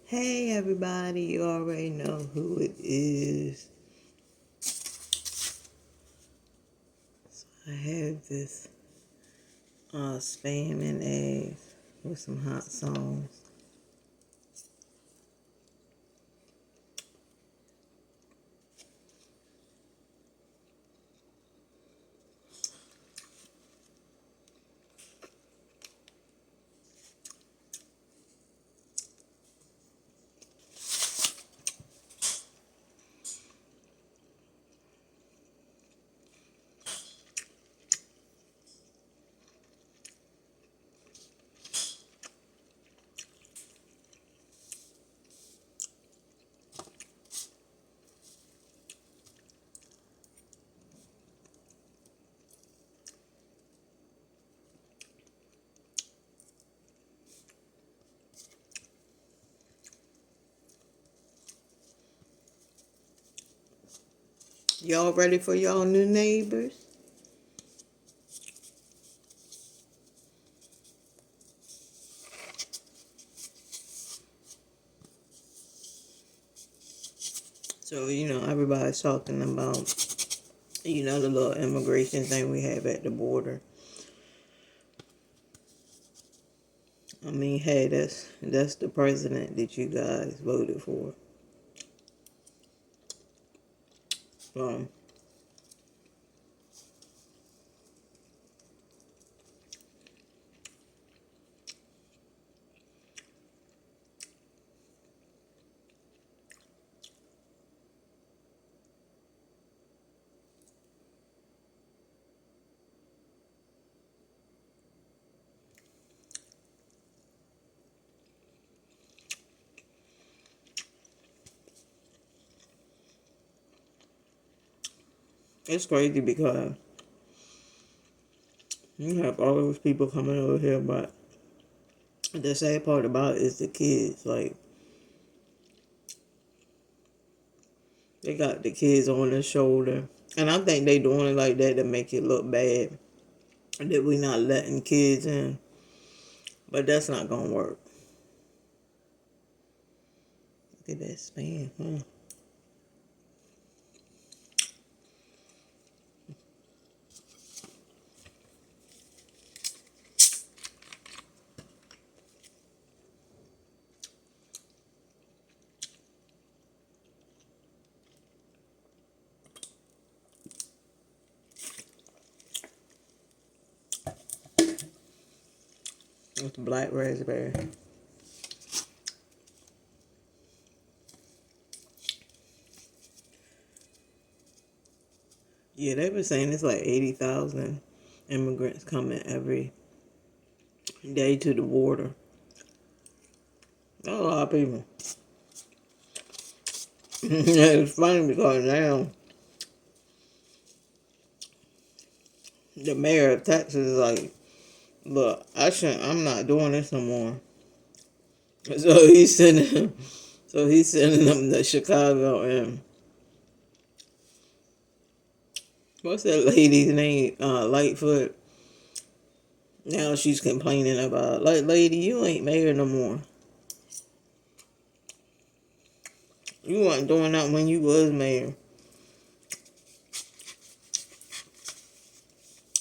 Hey everybody, you already know who it is. So I have this spam and eggs with some hot sauce. Y'all ready for y'all new neighbors? So, everybody's talking about, the little immigration thing we have at the border. I mean, hey, that's the president that you guys voted for. Um, it's crazy because you have all those people coming over here, but the sad part about it is the kids. Like, they got the kids on their shoulder. And I think they doing it like that to make it look bad. That we not letting kids in. But that's not gonna work. Look at that span, huh? With the black raspberry. Yeah, they were saying it's like 80,000 immigrants coming every day to the border. That's a lot of people. It's funny because now the mayor of Texas is like, look, I'm not doing this no more. So he's sending them to Chicago. And what's that lady's name? Lightfoot. Now she's complaining about, like, lady, you ain't mayor no more. You weren't doing that when you was mayor.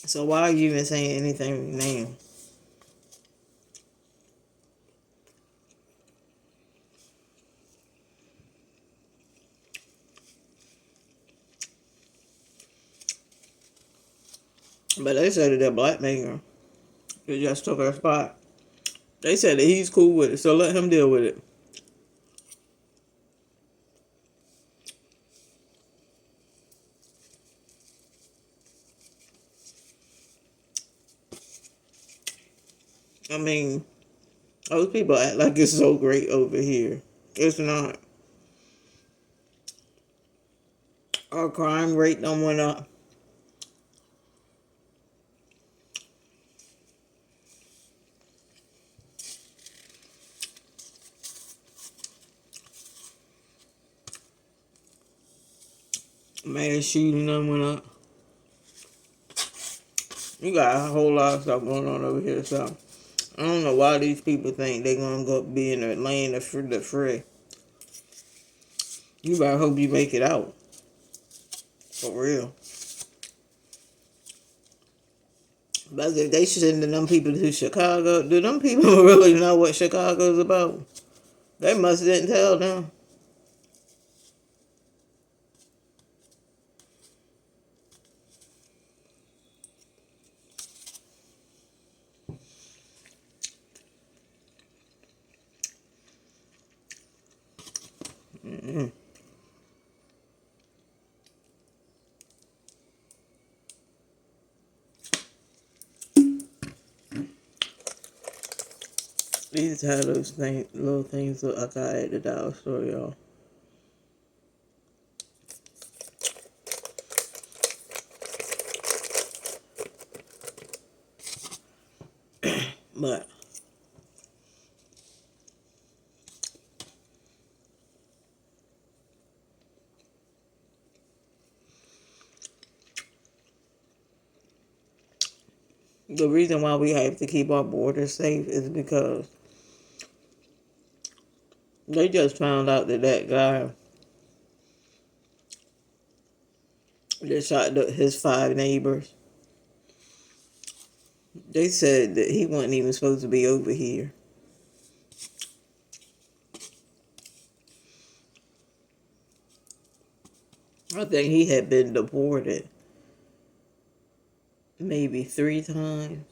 So why are you even saying anything now? But they said that black mayor that just took her spot. They said that he's cool with it, so let him deal with it. I mean, those people act like it's so great over here. It's not. Our crime rate done went up. Mass shooting done went up. You got a whole lot of stuff going on over here, so I don't know why these people think they're gonna go be in the land of the free. You better hope you make it out. For real. But if they sending them people to Chicago, do them people really know what Chicago's about? They must didn't tell them. Mm-mm. These are those things, little things that I got at the dollar store, y'all. But the reason why we have to keep our borders safe is because they just found out that that guy that shot his 5 neighbors, they said that he wasn't even supposed to be over here. I think he had been deported maybe 3 times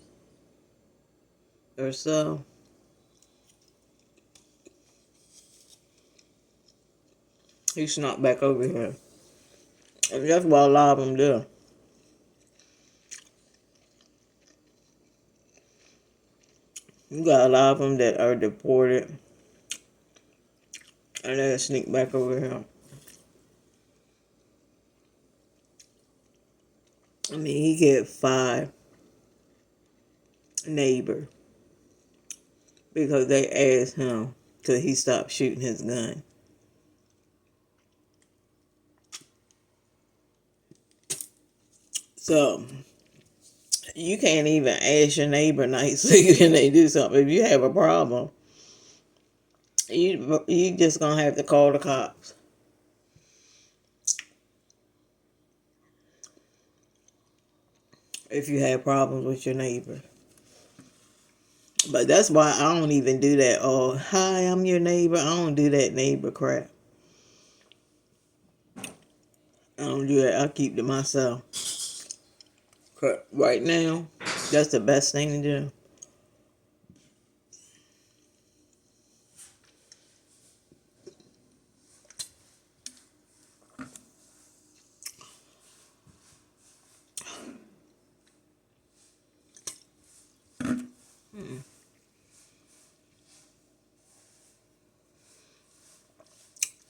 or so. He snuck back over here. And that's why a lot of them do. You got a lot of them that are deported and they sneak back over here. I mean, he get 5 neighbors because they asked him till he stopped shooting his gun. So you can't even ask your neighbor nicely when they do something. If you have a problem, you just gonna have to call the cops. If you have problems with your neighbor. But that's why I don't even do that. Oh, hi, I'm your neighbor. I don't do that neighbor crap. I don't do that. I keep to myself. Right now, that's the best thing to do.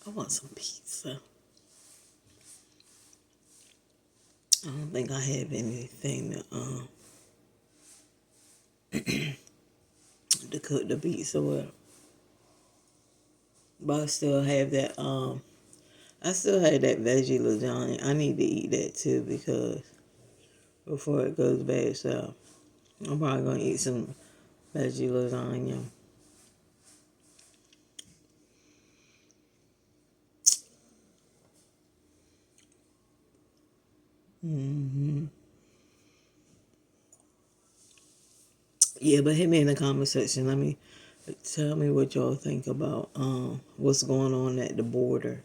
I want some pizza. I don't think I have anything to cook the pizza with. But I still have that I still have that veggie lasagna. I need to eat that too because before it goes bad, so I'm probably gonna eat some veggie lasagna. hmm Yeah, but hit me in the comment section. Tell me what y'all think about what's going on at the border.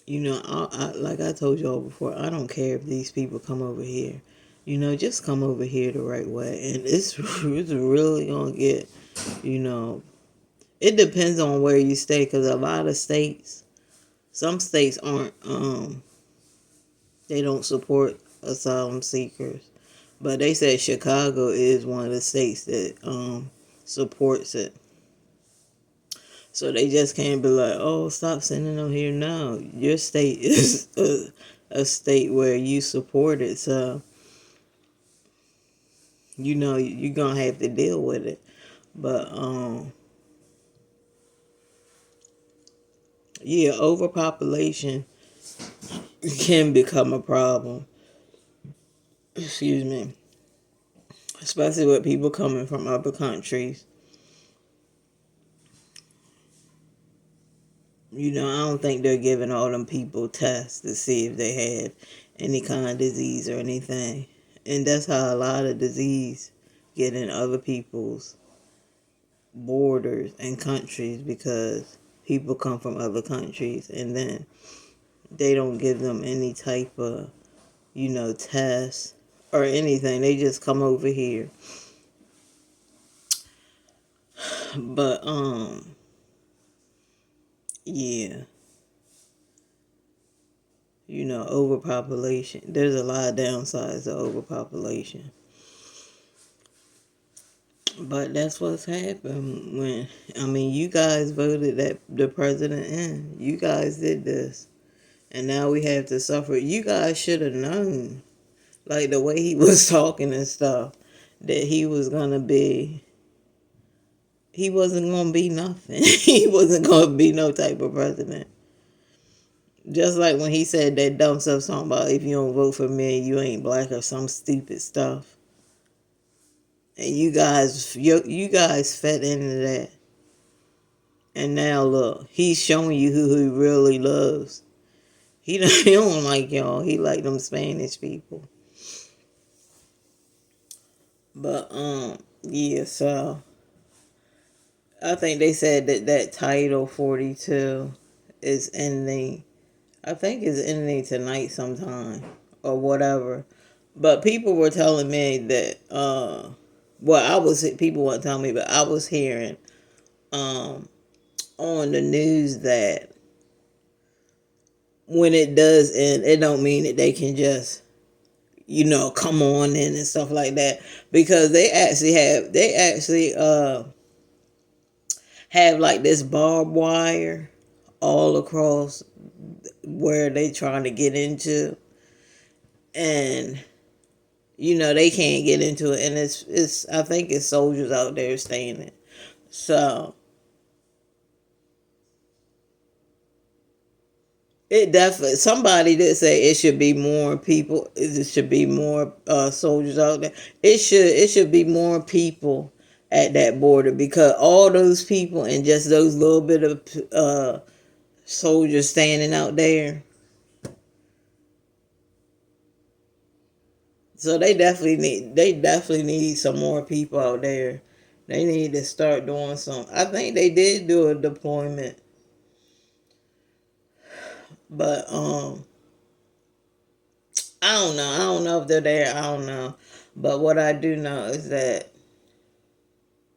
You know, like I told y'all before, I don't care if these people come over here. You know, just come over here the right way, and it's really gonna get. You know, it depends on where you stay, because a lot of states, some states aren't they don't support asylum seekers, but they said Chicago is one of the states that supports it. So they just can't be like, oh, stop sending them here. No, your state is a state where you support it. So, you know, you're going to have to deal with it. But, yeah, overpopulation can become a problem. Excuse me. especially with people coming from other countries. You know, I don't think they're giving all them people tests to see if they had any kind of disease or anything. And that's how a lot of disease get in other people's borders and countries, because people come from other countries and then they don't give them any type of, test or anything. They just come over here. But yeah, overpopulation. There's a lot of downsides to overpopulation. But that's what's happened when, you guys voted that the president in. You guys did this. And now we have to suffer. You guys should have known, like the way he was talking and stuff, that he wasn't going to be nothing. He wasn't going to be no type of president. Just like when he said that dumb stuff talking about, if you don't vote for me, you ain't black, or some stupid stuff. And you guys fed into that. And now look, he's showing you who he really loves. He don't like y'all. He like them Spanish people. But yeah, so I think they said that Title 42 is ending. I think it's ending tonight sometime or whatever. But people were telling me that people weren't telling me, but I was hearing on the news that when it does end, it don't mean that they can just come on in and stuff like that, because they actually have like this barbed wire all across where they trying to get into, and they can't get into it, and it's I think it's soldiers out there staying in. So it definitely, somebody did say it should be more people. It should be more soldiers out there. It should be more people at that border, because all those people and just those little bit of soldiers standing out there. So they definitely need some more people out there. They need to start doing some. I think they did do a deployment, but I don't know. I don't know if they're there. I don't know. But what I do know is that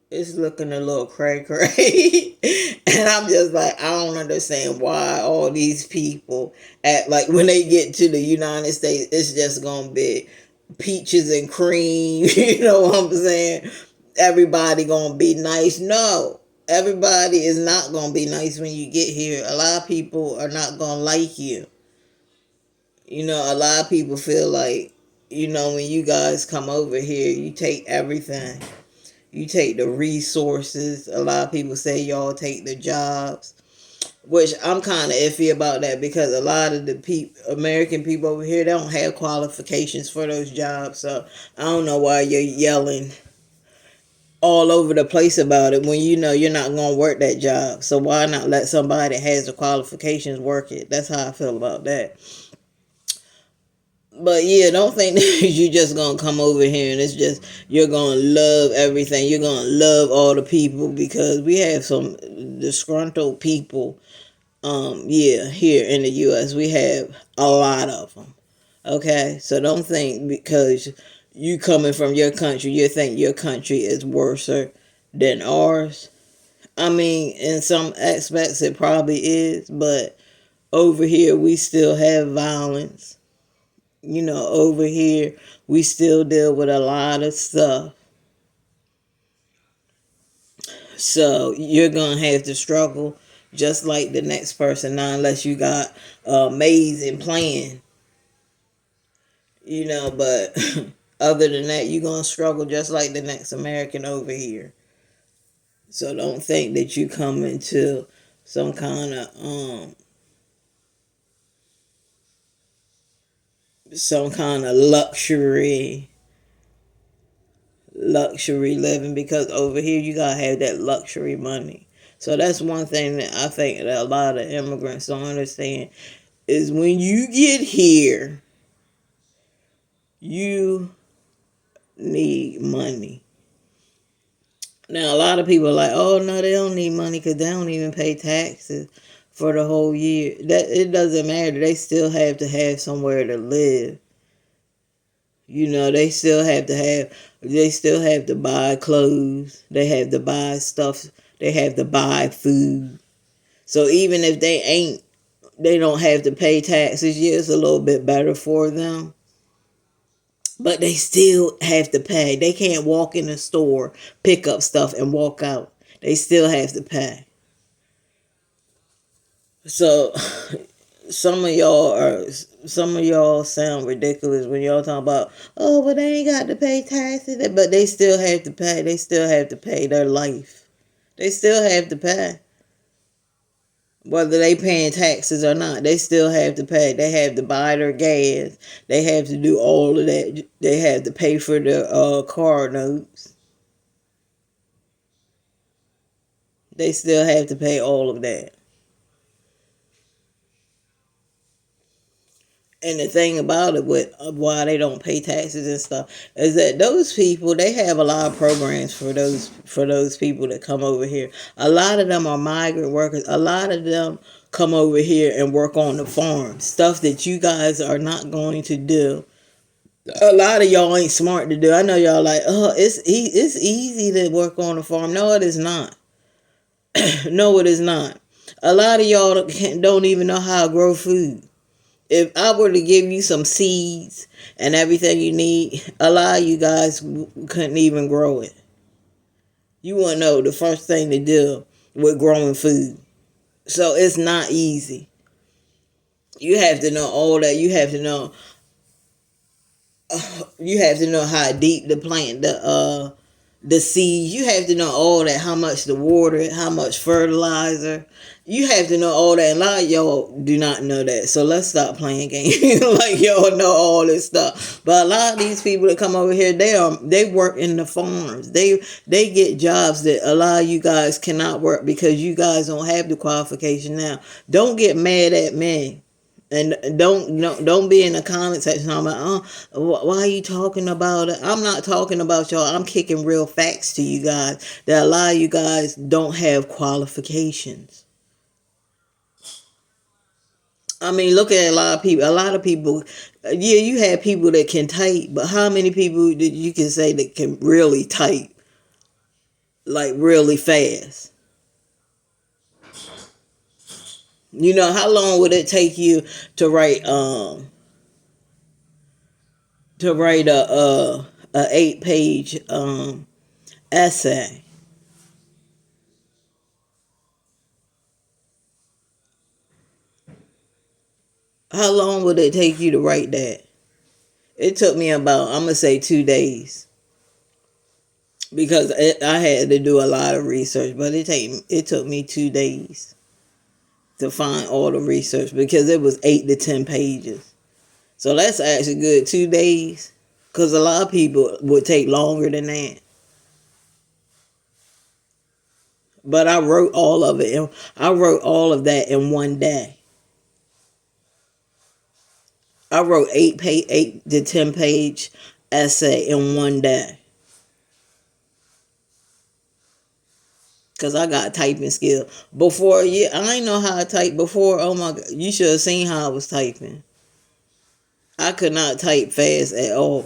it's looking a little cray cray. And I'm just like, I don't understand why all these people act like when they get to the United States, it's just gonna be peaches and cream. You know what I'm saying? Everybody gonna be nice. No. Everybody is not gonna be nice when you get here. A lot of people are not gonna like you. A lot of people feel like, when you guys come over here, you take everything. You take the resources. A lot of people say y'all take the jobs, which I'm kind of iffy about that, because a lot of the American people over here, they don't have qualifications for those jobs. So I don't know why you're yelling all over the place about it when you know you're not going to work that job. So why not let somebody that has the qualifications work it? That's how I feel about that. But yeah, don't think that you just gonna come over here and it's just you're gonna love everything. You're gonna love all the people, because we have some disgruntled people. Yeah, here in the U.S. we have a lot of them. Okay, so don't think because you coming from your country, you think your country is worse than ours. I mean, in some aspects it probably is, but over here we still have violence. Over here, we still deal with a lot of stuff. So you're going to have to struggle just like the next person now, unless you got an amazing plan. But other than that, you're going to struggle just like the next American over here. So don't think that you come into some some kind of luxury living, because over here you gotta have that luxury money. So that's one thing that I think that a lot of immigrants don't understand is when you get here, you need money. Now, a lot of people are like, oh, no, they don't need money because they don't even pay taxes for the whole year. That it doesn't matter. They still have to have somewhere to live. You know, they still have to buy clothes. They have to buy stuff. They have to buy food. So even if they don't have to pay taxes, yeah, it's a little bit better for them. But they still have to pay. They can't walk in the store, pick up stuff, and walk out. They still have to pay. So some of y'all sound ridiculous when y'all talk about, oh, but they ain't got to pay taxes, but they still have to pay. They still have to pay their life. They still have to pay. Whether they paying taxes or not, they still have to pay. They have to buy their gas. They have to do all of that. They have to pay for the car notes. They still have to pay all of that. And the thing about it, with why they don't pay taxes and stuff, is that those people, they have a lot of programs for those people that come over here. A lot of them are migrant workers. A lot of them come over here and work on the farm, stuff that you guys are not going to do. A lot of y'all ain't smart to do. I know y'all like, oh, it's easy to work on the farm. No, it is not. No, it is not. A lot of y'all don't even know how to grow food. If I were to give you some seeds and everything you need, a lot of you guys couldn't even grow it. You want to know the first thing to do with growing food. So it's not easy. You have to know all that. You have to know how deep the plant, the seeds. You have to know all that. How much to water, how much fertilizer. You have to know all that. A lot of y'all do not know that. So let's stop playing games like y'all know all this stuff. But a lot of these people that come over here, they work in the farms. They get jobs that a lot of you guys cannot work because you guys don't have the qualification now. Don't get mad at me. And don't be in the comment section talking about, oh, why are you talking about it? I'm not talking about y'all. I'm kicking real facts to you guys that a lot of you guys don't have qualifications. I mean, look at a lot of people. A lot of people, yeah, you have people that can type, but how many people that you can say that can really type, like really fast? You know, how long would it take you to write a 8-page essay? How long would it take you to write that? It took me about, I'm gonna say, 2 days, because I had to do a lot of research. But it took me 2 days to find all the research because it was 8 to 10 pages. So that's actually good. 2 days, because a lot of people would take longer than that. But I wrote all of it, and I wrote all of that in one day. I wrote 8 to 10 page essay in one day. Cause I got typing skill. Before, yeah, I ain't know how to type before. Oh my God, you should have seen how I was typing. I could not type fast at all.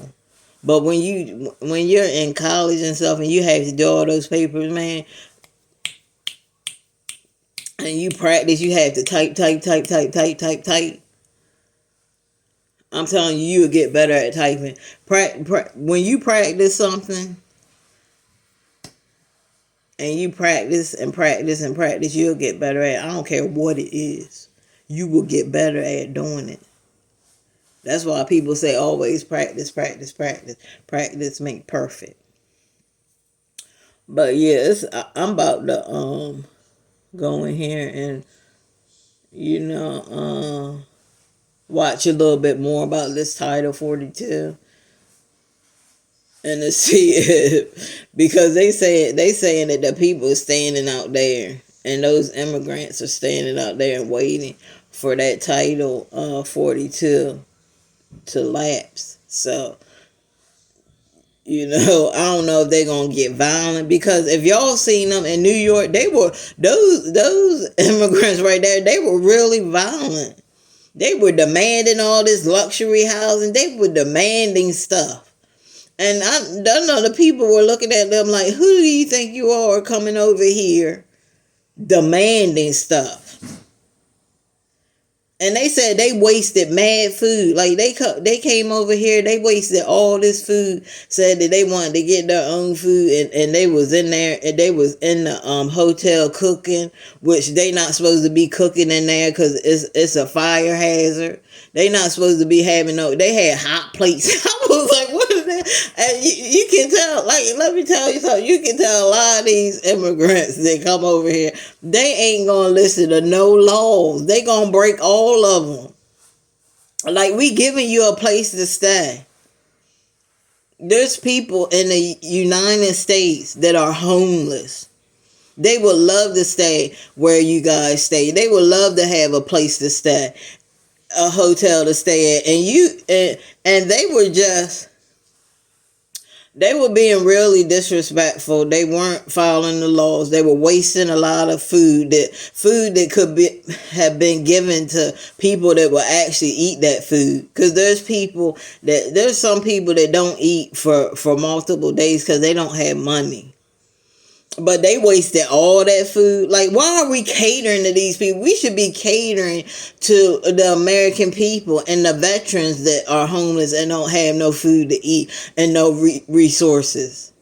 But when you're in college and stuff, and you have to do all those papers, man, and you practice, you have to type. I'm telling you, you will get better at typing. When you practice something, and you practice and practice and practice, you'll get better at it. I don't care what it is. You will get better at doing it. That's why people say always practice, practice, practice. Practice make perfect. But yeah, I'm about to go in here and you know watch a little bit more about this Title 42. and to see it because they saying that the people are standing out there and those immigrants are standing out there and waiting for that Title 42 to lapse. So I don't know if they're gonna get violent because if y'all seen them in New York, they were those immigrants right there. They were really violent. They were demanding all this luxury housing. They were demanding stuff. And I know the people were looking at them like, who do you think you are coming over here demanding stuff? And they said they wasted mad food. Like they came over here, they wasted all this food. Said that they wanted to get their own food, and they was in there, and they was in the hotel cooking, which they not supposed to be cooking in there because it's a fire hazard. They not supposed to be having no. They had hot plates. I was like, what is that? And you can tell. Like, let me tell you something. You can tell a lot of these immigrants that come over here. They ain't gonna listen to no laws. They gonna break all of them. Like, we giving you a place to stay. There's people in the United States that are homeless. They would love to stay where you guys stay. They would love to have a place to stay, a hotel to stay at, and they were being really disrespectful. They weren't following the laws. They were wasting a lot of food that could have been given to people that will actually eat that food. Because there's some people that don't eat for multiple days because they don't have money. But they wasted all that food. Like, why are we catering to these people? We should be catering to the American people and the veterans that are homeless and don't have no food to eat and no resources.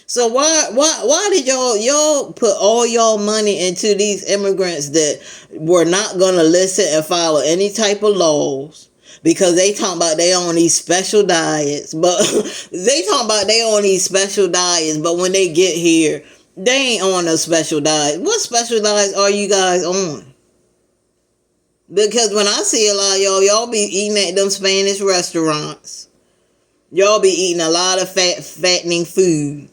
So why did y'all put all y'all money into these immigrants that were not gonna listen and follow any type of laws? Because they talking about they on these special diets, but but when they get here, they ain't on no special diet. What special diets are you guys on? Because when I see a lot of y'all be eating at them Spanish restaurants. Y'all be eating a lot of fattening food.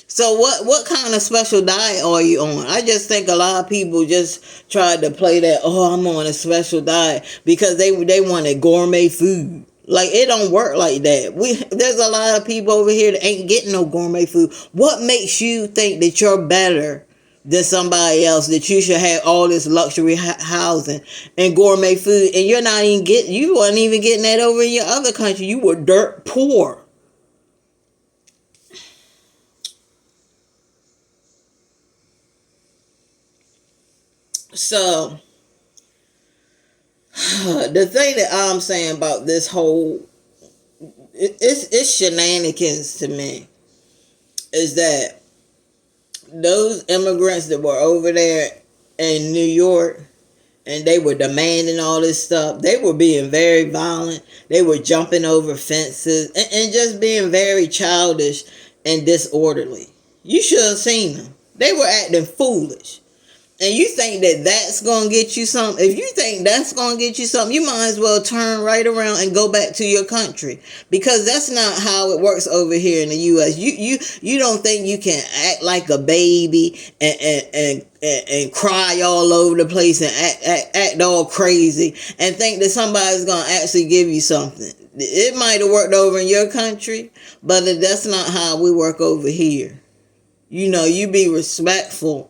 So what kind of special diet are you on? I just think a lot of people just tried to play that, oh, I'm on a special diet because they wanted gourmet food. Like, it don't work like that. There's a lot of people over here that ain't getting no gourmet food. What makes you think that you're better than somebody else, that you should have all this luxury housing and gourmet food, and you wasn't even getting that over in your other country. You were dirt poor. So, the thing that I'm saying about this whole, it's shenanigans to me, is that those immigrants that were over there in New York and they were demanding all this stuff, they were being very violent. They were jumping over fences and just being very childish and disorderly. You should have seen them. They were acting foolish. And you think that that's going to get you something? If you think that's going to get you something, you might as well turn right around and go back to your country. Because that's not how it works over here in the U.S. You don't think you can act like a baby and cry all over the place and act all crazy and think that somebody's going to actually give you something. It might have worked over in your country, but that's not how we work over here. You be respectful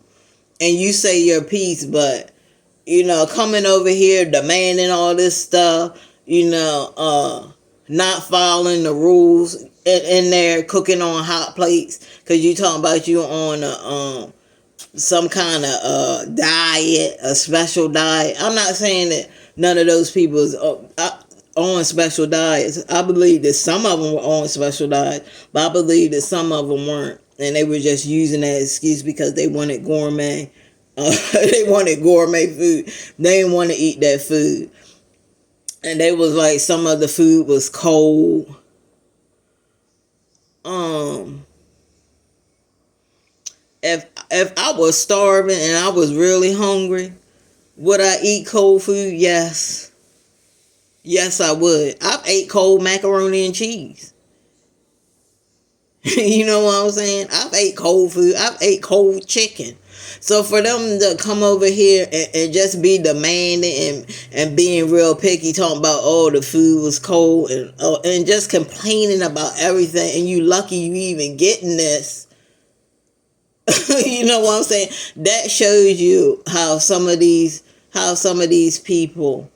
and you say your piece, but, coming over here demanding all this stuff, not following the rules in there, cooking on hot plates, because you talking about you on some kind of diet, a special diet. I'm not saying that none of those people is on special diets. I believe that some of them were on special diets, but I believe that some of them weren't. And they were just using that excuse because they wanted gourmet. They wanted gourmet food. They didn't want to eat that food. And they was like, some of the food was cold. If I was starving and I was really hungry, would I eat cold food? Yes. Yes, I would. I've ate cold macaroni and cheese. You know what I'm saying? I've ate cold food. I've ate cold chicken. So for them to come over here and just be demanding and being real picky, talking about, oh, the food was cold, and just complaining about everything, and you lucky you even getting this. You know what I'm saying? That shows you how some of these people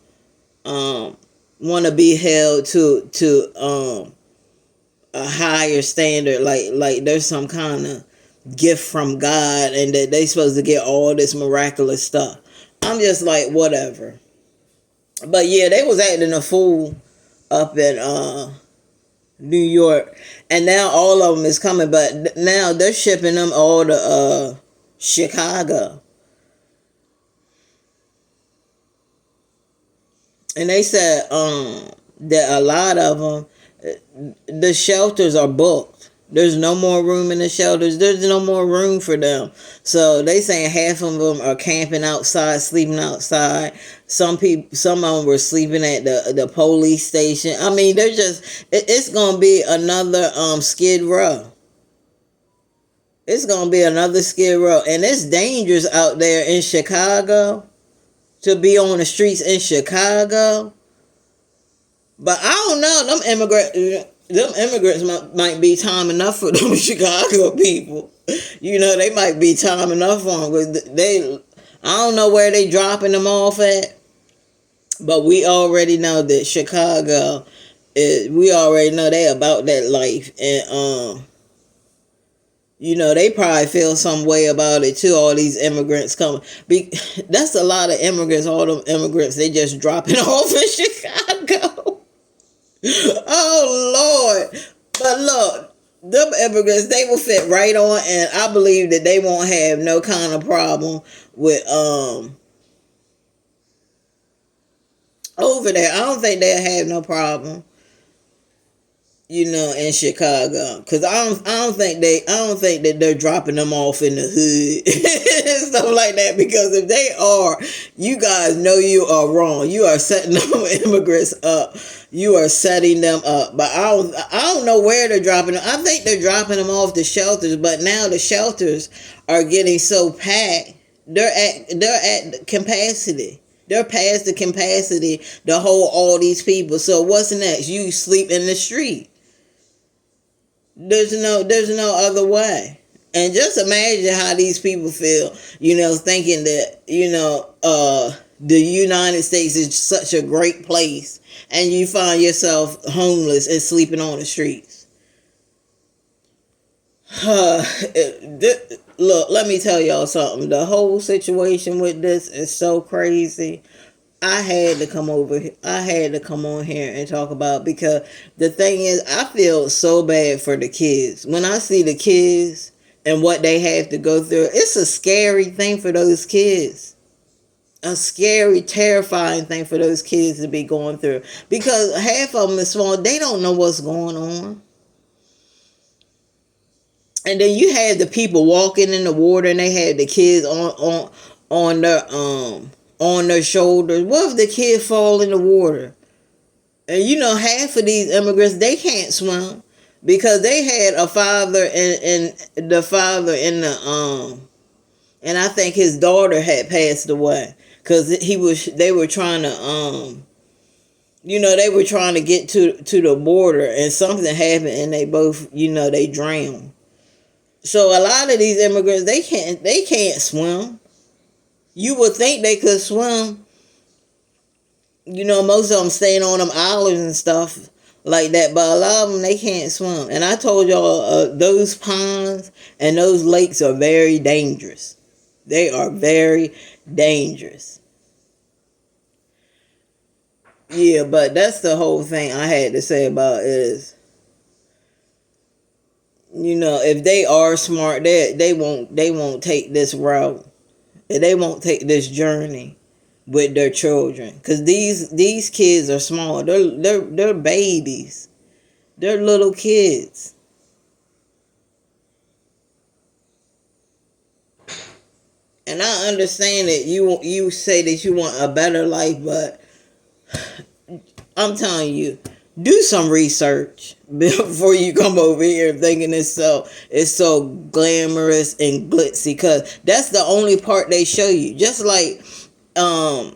want to be held to a higher standard, like there's some kind of gift from God and that they supposed to get all this miraculous stuff. I'm just like, whatever. But yeah, they was acting a fool up in New York, and now all of them is coming, but now they're shipping them all to Chicago. And they said that a lot of them, the shelters are booked. There's no more room in the shelters. There's no more room for them. So they saying half of them are camping outside, sleeping outside. Some of them were sleeping at the police station. I mean, they're just, it's gonna be another Skid Row. It's gonna be another Skid Row, and it's dangerous out there in Chicago to be on the streets in Chicago. But I don't know, them immigrants might be time enough for them Chicago people. You know, they might be time enough for them. I don't know where they dropping them off at, but we already know that Chicago we already know they about that life, and you know, they probably feel some way about it too. All these immigrants coming, that's a lot of immigrants. All them immigrants, they just dropping off in Chicago. Oh Lord! But look, them immigrants, they will fit right on, and I believe that they won't have no kind of problem with over there. I don't think they'll have no problem, you know, in Chicago, because I don't think that they're dropping them off in the hood and stuff like that. Because if they are, you guys know you are wrong. You are setting them immigrants up. You are setting them up. But I don't know where they're dropping them. I think they're dropping them off the shelters. But now the shelters are getting so packed. They're at capacity. They're past the capacity to hold all these people. So what's next? You sleep in the street. There's no other way. And just imagine how these people feel, you know, thinking that, you know, the United States is such a great place, and you find yourself homeless and sleeping on the streets. Look, let me tell y'all something. The whole situation with this is so crazy. I had to come over here. I had to come on here and talk about, because the thing is, I feel so bad for the kids. When I see the kids and what they have to go through, it's a scary thing for those kids. A scary, terrifying thing for those kids to be going through. Because half of them is small. They don't know what's going on. And then you had the people walking in the water, and they had the kids on their shoulders. What if the kid fall in the water? And you know, half of these immigrants, they can't swim, because they had a father and the father in the and I think his daughter had passed away, because they were trying to you know, they were trying to get to the border, and something happened, and they both, you know, they drowned. So a lot of these immigrants, they can't swim. You would think they could swim. You know, most of them staying on them islands and stuff like that, but a lot of them, they can't swim. And I told y'all, those ponds and those lakes are very dangerous. They are very dangerous. Yeah, but that's the whole thing I had to say about is, you know, if they are smart, they won't take this route. They won't take this journey with their children, because these kids are small. They're babies. They're little kids. And I understand that you say that you want a better life, but I'm telling you, do some research before you come over here thinking it's so glamorous and glitzy, because that's the only part they show you. Um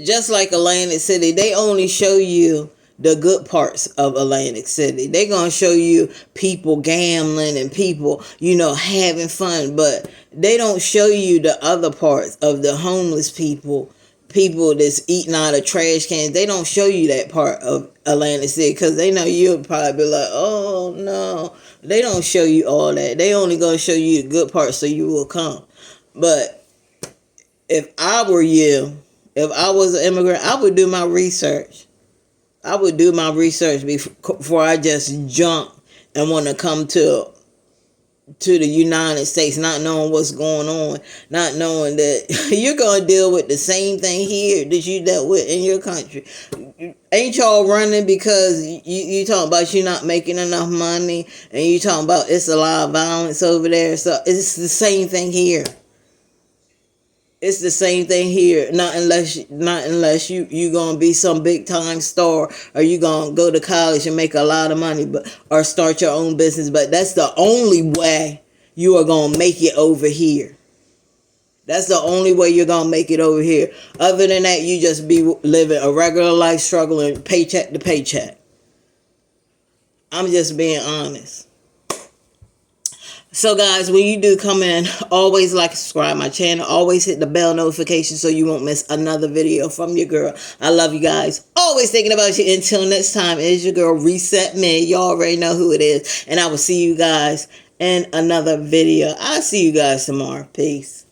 just like Atlantic City, they only show you the good parts of Atlantic City. They gonna show you people gambling and people, having fun, but they don't show you the other parts of the homeless people that's eating out of trash cans. They don't show you that part of Atlantic City because they know you'll probably be like, oh no. They don't show you all that. They only gonna show you the good parts so you will come. But if I were you, if I was an immigrant, I would do my research. I would do my research before I just jump and want to come to the United States, not knowing what's going on, not knowing that you're going to deal with the same thing here that you dealt with in your country. Ain't y'all running because you talking about you not making enough money, and you talking about it's a lot of violence over there? So it's the same thing here. It's the same thing here. Not unless you gonna be some big time star, or you gonna go to college and make a lot of money, or start your own business. But that's the only way you are gonna make it over here. That's the only way you're gonna make it over here. Other than that, you just be living a regular life, struggling paycheck to paycheck. I'm just being honest. So guys, when you do come in, always like, subscribe my channel. Always hit the bell notification so you won't miss another video from your girl. I love you guys. Always thinking about you. Until next time, it is your girl, Reset Me. You already know who it is. And I will see you guys in another video. I'll see you guys tomorrow. Peace.